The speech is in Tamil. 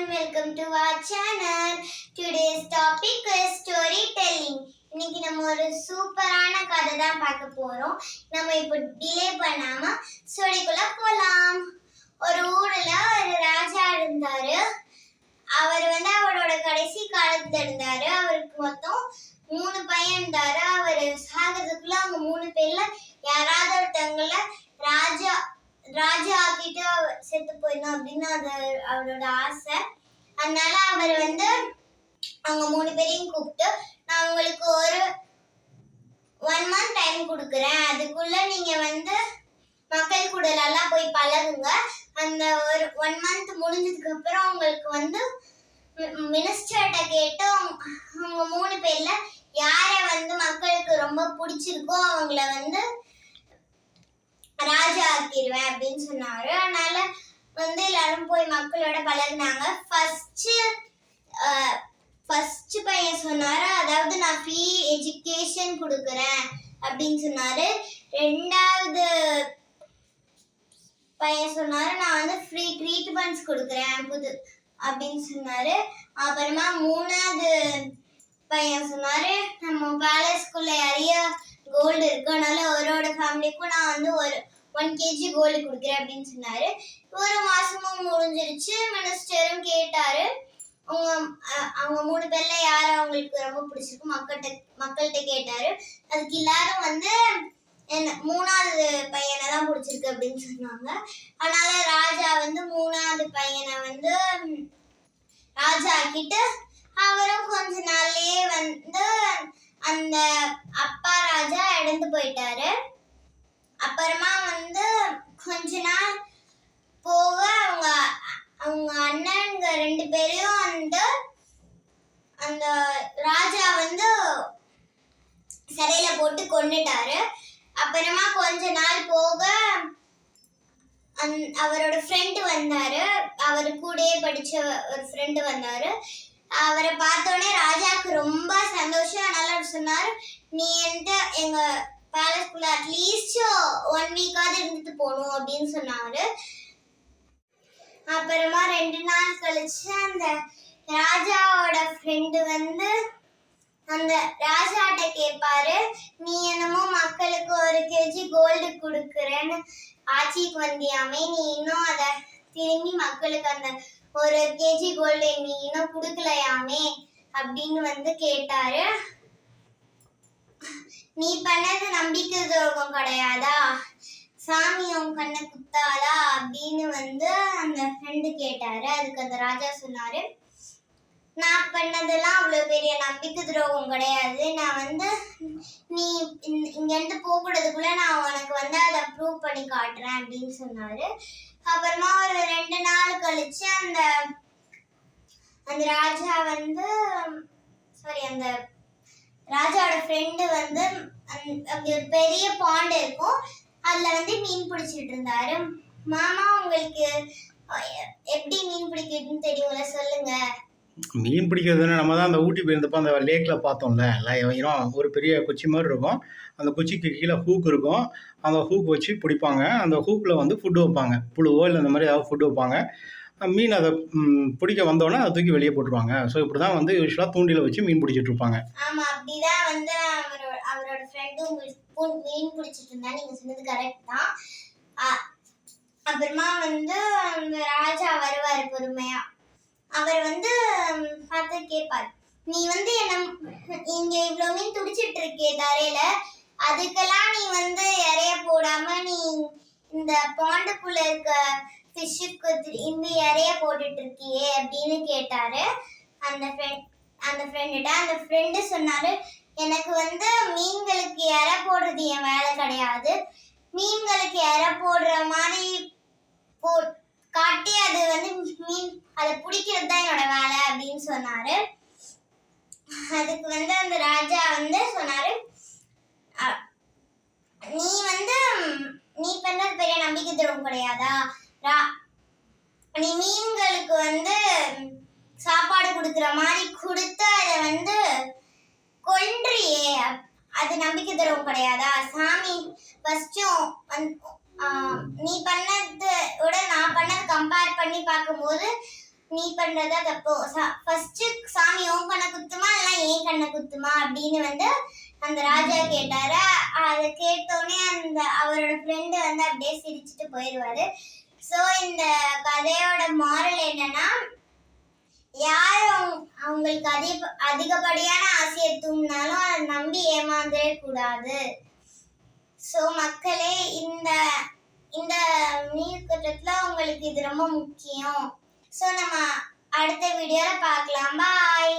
welcome to our channel. Today's topic is storytelling. இன்னைக்கு நம்ம ஒரு சூப்பரான கதை தான் பார்க்க போறோம். நம்ம இப்போ டிலே பண்ணாம ஸ்டோரிக்குள்ள போலாம். ஒரு ஊர்ல ஒரு ராஜா இருந்தாரு. அவர் அவரோட கடைசி காலத்துல இருந்தாரு. அவருக்கு மொத்தம் 3 பையன் இருந்தாரு. அவர் சாகிறதுக்குள்ள அவங்க 3 பேர்ல யாராவது ஒருத்தவங்கள ராஜா ஆக்கிட்டு செத்து போயிடணும் அப்படின்னு அது அவரோட ஆசை. அதனால அவர் அவங்க 3 பேரையும் கூப்பிட்டு, நான் உங்களுக்கு ஒரு 1 month டைம் கொடுக்குறேன். அதுக்குள்ள நீங்க மக்கள் கூட நல்லா போய் பழகுங்க. அந்த ஒரு 1 month முடிஞ்சதுக்கு அப்புறம் உங்களுக்கு மினிஸ்டர்கிட்ட கேட்டு அவங்க 3 பேர்ல யாரை மக்களுக்கு ரொம்ப பிடிச்சிருக்கோ அவங்கள ராஜா ஆக்கிடுவேன் அப்படின்னு சொன்னாரு. அதனால எல்லாரும் போய் மக்களோட பழகினாங்க. ஃபர்ஸ்ட் பையன் சொன்னாரு, அதாவது நான் ஃப்ரீ எஜுகேஷன் கொடுக்குறேன் அப்படின்னு சொன்னாரு. 2வது பையன் சொன்னாரு, நான் ஃப்ரீ ட்ரீட்மெண்ட்ஸ் கொடுக்குறேன் அப்படின்னு சொன்னாரு. அப்புறமா 3வது பையன் சொன்னாரு, நம்ம பேலஸ்குள்ள நிறைய கோல்டு இருக்கு, அதனால அவரோட ஃபேமிலிக்கும் நான் ஒரு 1 kg கோல்டு கொடுக்குறேன் அப்படின்னு சொன்னாரு. 1 மாசமும் முடிஞ்சிருச்சு. மினிஸ்டரும் கேட்டாரு, அவங்க 3 பேர்ல யார் அவங்களுக்கு ரொம்ப பிடிச்சிருக்கு மக்கள்கிட்ட கேட்டாரு. அதுக்கு எல்லாரும் 3வது பையனை தான் பிடிச்சிருக்கு அப்படின்னு சொன்னாங்க. அதனால ராஜா 3வது பையனை ராஜா ஆக்கிட்டு அவரும் கொஞ்ச நாள்லயே அந்த அப்பா ராஜா இறந்து போயிட்டாரு. அப்புறமா கொஞ்ச நாள் போக அவங்க அண்ணனுங்க 2 பேரையும் அந்த ராஜா சிறையில போட்டு கொன்னுட்டாரு. அப்புறமா கொஞ்ச நாள் போக அவரோட ஃப்ரெண்டு வந்தாரு. அவர் கூடயே படிச்ச ஒரு ஃப்ரெண்டு வந்தாரு. அவரை பார்த்தோன்னே ராஜாவுக்கு ரொம்ப சந்தோஷம். அதனால அவர் சொன்னாரு, நீ எங்க பேலஸ்குள்ள அட்லீஸ்ட் 1 வீக்காவது இருந்துட்டு போகணும் அப்படின்னு சொன்னாரு. அப்புறமா 2 நாள் கழிச்சு அந்த ராஜாவோட ஃப்ரெண்டு அந்த ராஜாட்ட கேட்பாரு, நீ என்னமோ மக்களுக்கு 1 kg கோல்டு கொடுக்குறேன்னு ஆட்சிக்கு வந்தியாமே, நீ இன்னும் அதை திரும்பி மக்களுக்கு அந்த 1 kg கோல்டு நீ இன்னும் கொடுக்கலையாமே அப்படின்னு கேட்டாரு. நீ பண்ணது நம்பிக்கை துரோகம் கிடையாதா, சாமி உன் கண்ணை குத்தாதா அப்படின்னு அந்த ஃப்ரெண்டு கேட்டாரு. அதுக்கு அந்த ராஜா சொன்னாரு, நான் பண்ணதெல்லாம் அவ்வளவு பெரிய நம்பிக்கை துரோகம் கிடையாது. நான் நீ இங்க இருந்து போகக்கூடாதுக்குள்ள நான் உனக்கு அதை ப்ரூவ் பண்ணி காட்டுறேன் அப்படின்னு சொன்னாரு. அப்புறமா ஒரு 2 நாள் கழிச்சு அந்த ராஜா அந்த ராஜாவோட ஃப்ரெண்டு அங்க ஒரு பெரிய பாண்ட் இருக்கும், அதுல மீன் பிடிச்சிட்டு இருந்தாரு. மாமா, உங்களுக்கு எப்படி மீன் பிடிக்கிறதுன்னு தெரியும்ல, சொல்லுங்க. மீன் பிடிக்கிறதுன்னு நம்ம தான் அந்த ஊட்டி போயிருந்தப்போ அந்த லேக்கில் பார்த்தோம்ல, ஒரு பெரிய குச்சி மாதிரி இருக்கும். அந்த குச்சிக்கு கீழே ஹூக் இருக்கும். அந்த ஹூக் வச்சு பிடிப்பாங்க. அந்த ஹூக்கில் ஃபுட்டு வைப்பாங்க, புழுவோ இல்லை இந்த மாதிரி ஏதாவது ஃபுட்டு வைப்பாங்க. மீன் அதை பிடிக்க வந்தோடனே அதை தூக்கி வெளியே போட்டுருவாங்க. ஸோ இப்படி தான் யூஸ்வலாக தூண்டில வச்சு மீன் பிடிச்சிட்டு இருப்பாங்க. ஆமாம், அப்படிதான் அவரோட ஃப்ரெண்டும் மீன் பிடிச்சிட்டு இருந்தா. நீங்கள் சொன்னது கரெக்ட் தான். அப்புறமா அந்த ராஜா வருவார் பொறுமையா. அவர் பார்த்து கேட்பார், நீ என்ன இங்க இவ்வளவு மீன் துடிச்சிட்டு இருக்கே தரையில, அதுக்கெல்லாம் நீ இறைய போடாம நீ இந்த பாண்டுக்குள்ள இருக்க ஃபிஷ்ஷுக்கு திரும்பி இறைய போட்டுட்டு இருக்கியே அப்படின்னு கேட்டாரு அந்த ஃப்ரெண்டுகிட்ட. அந்த ஃப்ரெண்டு சொன்னாரு, எனக்கு மீன்களுக்கு இறை போடுறது என் வேலை கிடையாது, மீன்களுக்கு இறை போடுற மாதிரி காட்டி அது மீன் அதை பிடிக்கிறது தான் என்னோட வேலை அப்படின்னு சொன்னாரு. அதுக்கு அந்த ராஜா சொன்னாரு, நீ பண்றது பெரிய நம்பிக்கை துரோகம் கிடையாதா, நீ மீன்களுக்கு சாப்பாடு கொடுக்குற மாதிரி கொடுத்து அதை கொன்றியே, அது நம்பிக்கை துரோகம் கிடையாதா, சாமி ஃபர்ஸ்டும் நீ பண்ணதோட நான் பண்ணது கம்பேர் பண்ணி பார்க்கும்போது நீ பண்றதா தப்பு. ஃபர்ஸ்ட் சாமி உன் கண்ணை குத்துமா இல்ல ஏன் கண்ணை குத்துமா அப்படின்னு வந்து அந்த ராஜா கேட்டாரு. அதை கேட்டோடனே அந்த அவரோட ஃப்ரெண்டு வந்து அப்படியே சிரிச்சுட்டு போயிடுவாரு. ஸோ இந்த கதையோட மாரல் என்னன்னா, யாரும் அவங்களுக்கு அதிகப்படியான ஆசையை தூண்டினாலும் அதை நம்பி ஏமாந்துடவே கூடாது. ஸோ மக்களே, இந்த இந்த நீர் குற்றத்துல உங்களுக்கு இது ரொம்ப முக்கியம். ஸோ நம்ம அடுத்த வீடியோல பார்க்கலாம். பாய்.